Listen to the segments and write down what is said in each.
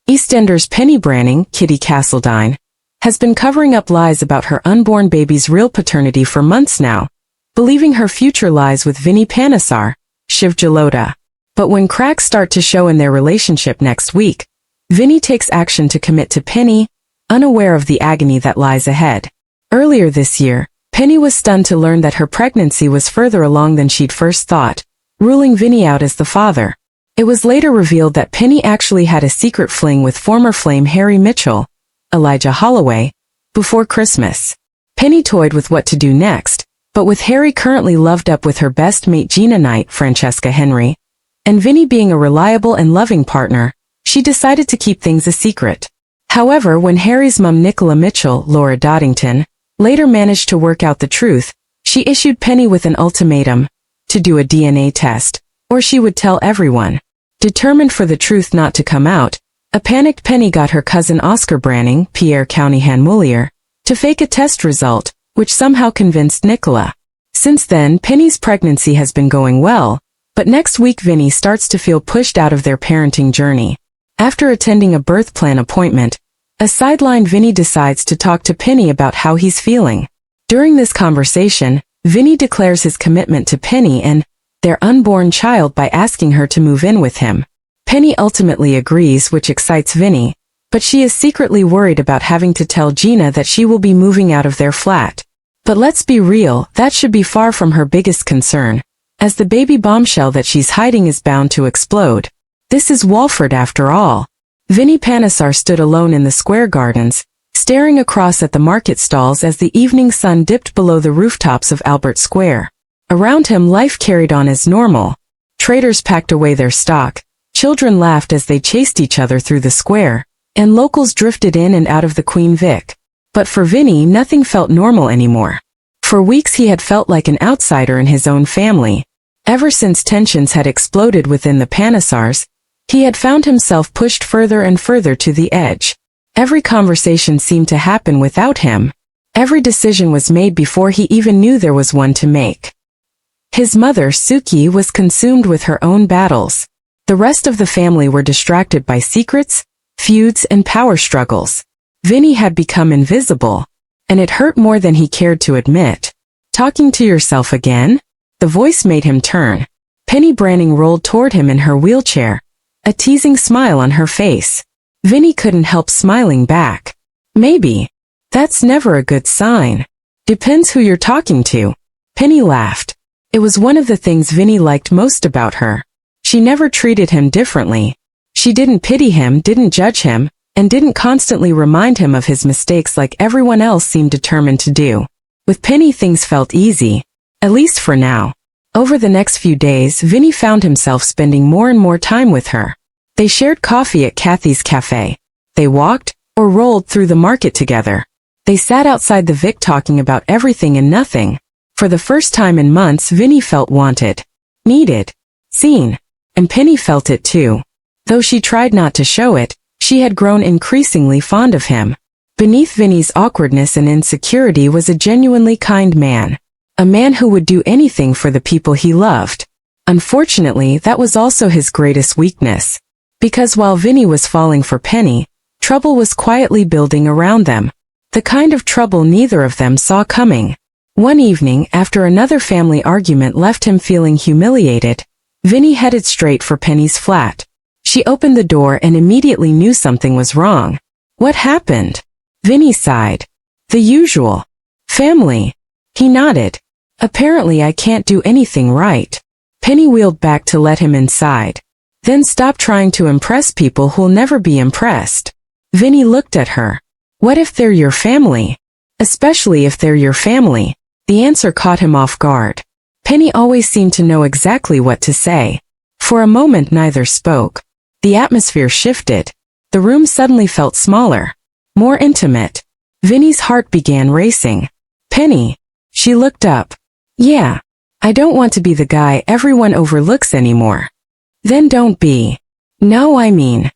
EastEnders Penny Branning, Kitty Castledine, has been covering up lies about her unborn baby's real paternity for months now, believing her future lies with Vinny Panesar, Shiv Jalota. But when cracks start to show in their relationship next week, Vinny takes action to commit to Penny, unaware of the agony that lies ahead. Earlier this year, Penny was stunned to learn that her pregnancy was further along than she'd first thought, ruling Vinny out as the father. It was later revealed that Penny actually had a secret fling with former Flame Harry Mitchell, Elijah Holloway, before Christmas. Penny toyed with what to do next, but with Harry currently loved up with her best mate Gina Knight, Francesca Henry, and Vinny being a reliable and loving partner, she decided to keep things a secret. However, when Harry's mum Nicola Mitchell, Laura Doddington, later managed to work out the truth, she issued Penny with an ultimatum to do a DNA test, or she would tell everyone. Determined for the truth not to come out, a panicked Penny got her cousin Oscar Branning, Pierre Countyhan Mullier, to fake a test result, which somehow convinced Nicola. Since then, Penny's pregnancy has been going well, but next week Vinny starts to feel pushed out of their parenting journey. After attending a birth plan appointment, a sidelined Vinny decides to talk to Penny about how he's feeling. During this conversation, Vinny declares his commitment to Penny and their unborn child by asking her to move in with him. Penny ultimately agrees, which excites Vinny, but she is secretly worried about having to tell Gina that she will be moving out of their flat. But let's be real, that should be far from her biggest concern, as the baby bombshell that she's hiding is bound to explode. This is Walford after all. Vinny Panesar stood alone in the square gardens, staring across at the market stalls as the evening sun dipped below the rooftops of Albert Square. Around him life carried on as normal. Traders packed away their stock, children laughed as they chased each other through the square, and locals drifted in and out of the Queen Vic. But for Vinny, nothing felt normal anymore. For weeks he had felt like an outsider in his own family. Ever since tensions had exploded within the Panesars, he had found himself pushed further and further to the edge. Every conversation seemed to happen without him. Every decision was made before he even knew there was one to make. His mother, Suki, was consumed with her own battles. The rest of the family were distracted by secrets, feuds, and power struggles. Vinny had become invisible, and it hurt more than he cared to admit. Talking to yourself again? The voice made him turn. Penny Branning rolled toward him in her wheelchair, a teasing smile on her face. Vinny couldn't help smiling back. Maybe. That's never a good sign. Depends who you're talking to. Penny laughed. It was one of the things Vinny liked most about her. She never treated him differently. She didn't pity him, didn't judge him, and didn't constantly remind him of his mistakes like everyone else seemed determined to do. With Penny, things felt easy. At least for now. Over the next few days, Vinny found himself spending more and more time with her. They shared coffee at Kathy's Cafe. They walked, or rolled through the market together. They sat outside the Vic talking about everything and nothing. For the first time in months, Vinny felt wanted, needed, seen. And Penny felt it too. Though she tried not to show it, she had grown increasingly fond of him. Beneath Vinny's awkwardness and insecurity was a genuinely kind man. A man who would do anything for the people he loved. Unfortunately, that was also his greatest weakness. Because while Vinny was falling for Penny, trouble was quietly building around them. The kind of trouble neither of them saw coming. One evening, after another family argument left him feeling humiliated, Vinny headed straight for Penny's flat. She opened the door and immediately knew something was wrong. What happened? Vinny sighed. The usual. Family. He nodded. Apparently I can't do anything right. Penny wheeled back to let him inside. Then stop trying to impress people who'll never be impressed. Vinny looked at her. What if they're your family? Especially if they're your family. The answer caught him off guard. Penny always seemed to know exactly what to say. For a moment neither spoke. The atmosphere shifted. The room suddenly felt smaller. More intimate. Vinny's heart began racing. Penny. She looked up. Yeah. I don't want to be the guy everyone overlooks anymore. Then don't be. No, I mean.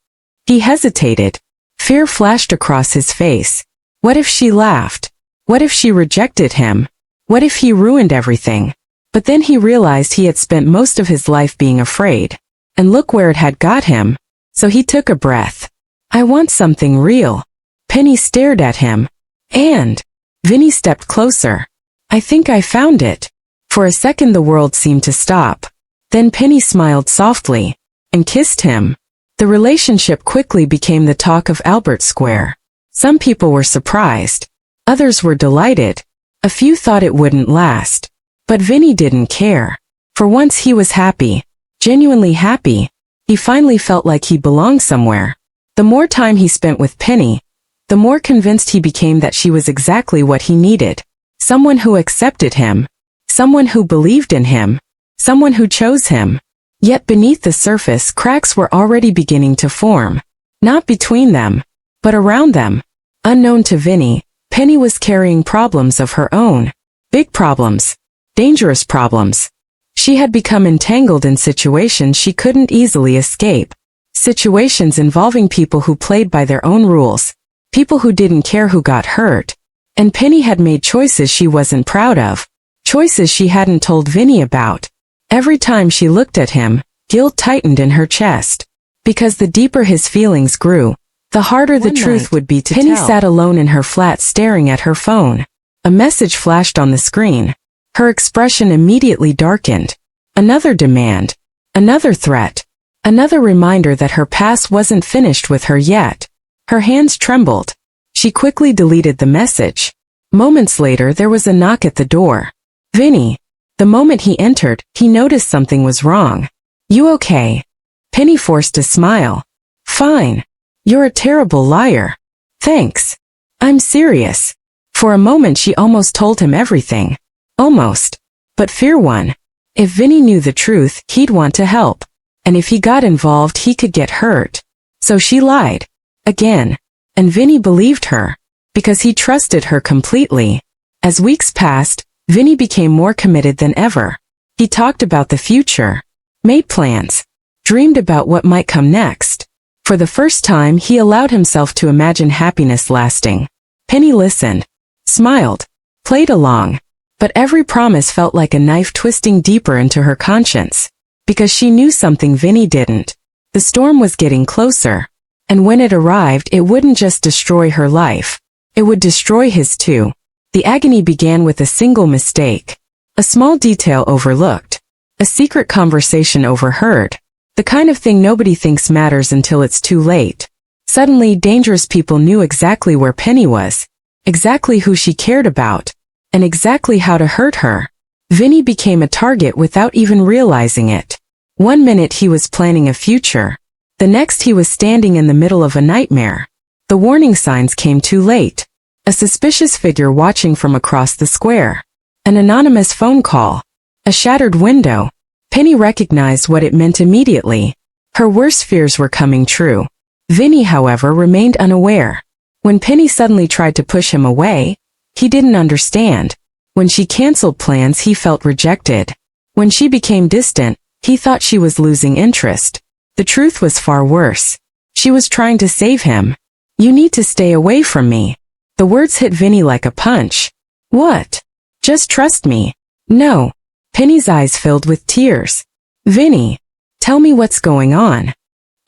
He hesitated. Fear flashed across his face. What if she laughed? What if she rejected him? What if he ruined everything? But then he realized he had spent most of his life being afraid. And look where it had got him. So he took a breath. I want something real. Penny stared at him. And Vinny stepped closer. I think I found it. For a second the world seemed to stop. Then Penny smiled softly and kissed him. The relationship quickly became the talk of Albert Square. Some people were surprised. Others were delighted. A few thought it wouldn't last. But Vinny didn't care. For once he was happy. Genuinely happy. He finally felt like he belonged somewhere. The more time he spent with Penny, the more convinced he became that she was exactly what he needed. Someone who accepted him. Someone who believed in him. Someone who chose him. Yet beneath the surface cracks were already beginning to form. Not between them, but around them. Unknown to Vinny, Penny was carrying problems of her own. Big problems. Dangerous problems. She had become entangled in situations she couldn't easily escape. Situations involving people who played by their own rules. People who didn't care who got hurt. And Penny had made choices she wasn't proud of. Choices she hadn't told Vinny about. Every time she looked at him, guilt tightened in her chest. Because the deeper his feelings grew, the harder the truth would be to tell. Penny sat alone in her flat staring at her phone. A message flashed on the screen. Her expression immediately darkened. Another demand. Another threat. Another reminder that her past wasn't finished with her yet. Her hands trembled. She quickly deleted the message. Moments later there was a knock at the door. Vinny. The moment he entered, he noticed something was wrong. You okay? Penny forced a smile. Fine. You're a terrible liar. Thanks. I'm serious. For a moment she almost told him everything. Almost. But fear won. If Vinny knew the truth, he'd want to help. And if he got involved, he could get hurt. So she lied. Again. And Vinny believed her. Because he trusted her completely. As weeks passed, Vinny became more committed than ever. He talked about the future. Made plans. Dreamed about what might come next. For the first time he allowed himself to imagine happiness lasting. Penny listened. Smiled. Played along. But every promise felt like a knife twisting deeper into her conscience. Because she knew something Vinny didn't. The storm was getting closer. And when it arrived, it wouldn't just destroy her life. It would destroy his too. The agony began with a single mistake. A small detail overlooked. A secret conversation overheard. The kind of thing nobody thinks matters until it's too late. Suddenly, dangerous people knew exactly where Penny was. Exactly who she cared about. And exactly how to hurt her. Vinny became a target without even realizing it. One minute he was planning a future. The next he was standing in the middle of a nightmare. The warning signs came too late. A suspicious figure watching from across the square. An anonymous phone call. A shattered window. Penny recognized what it meant immediately. Her worst fears were coming true. Vinny, however, remained unaware. When Penny suddenly tried to push him away, he didn't understand. When she canceled plans, he felt rejected. When she became distant, he thought she was losing interest. The truth was far worse. She was trying to save him. You need to stay away from me. The words hit Vinny like a punch. What? Just trust me. No. Penny's eyes filled with tears. Vinny, tell me what's going on.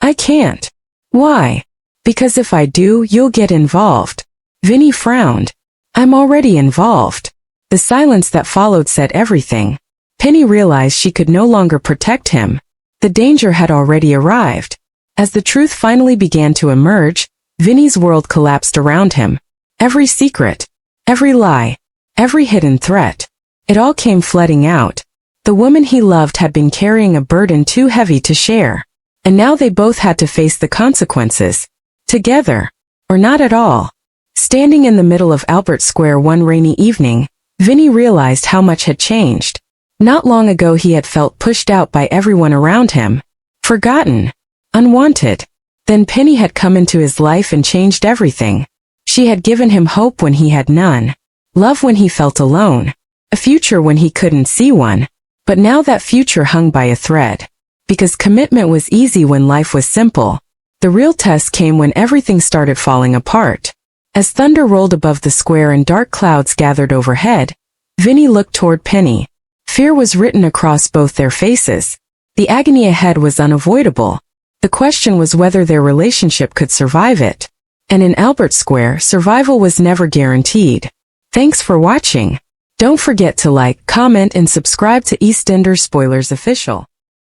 I can't. Why? Because if I do, you'll get involved. Vinny frowned. I'm already involved. The silence that followed said everything. Penny realized she could no longer protect him. The danger had already arrived. As the truth finally began to emerge, Vinny's world collapsed around him. Every secret, every lie, every hidden threat. It all came flooding out. The woman he loved had been carrying a burden too heavy to share. And now they both had to face the consequences. Together. Or not at all. Standing in the middle of Albert Square one rainy evening, Vinny realized how much had changed. Not long ago he had felt pushed out by everyone around him. Forgotten. Unwanted. Then Penny had come into his life and changed everything. She had given him hope when he had none. Love when he felt alone. A future when he couldn't see one. But now that future hung by a thread. Because commitment was easy when life was simple. The real test came when everything started falling apart. As thunder rolled above the square and dark clouds gathered overhead, Vinny looked toward Penny. Fear was written across both their faces. The agony ahead was unavoidable. The question was whether their relationship could survive it. And in Albert Square, survival was never guaranteed. Thanks for watching. Don't forget to like, comment, and subscribe to EastEnders Spoilers Official.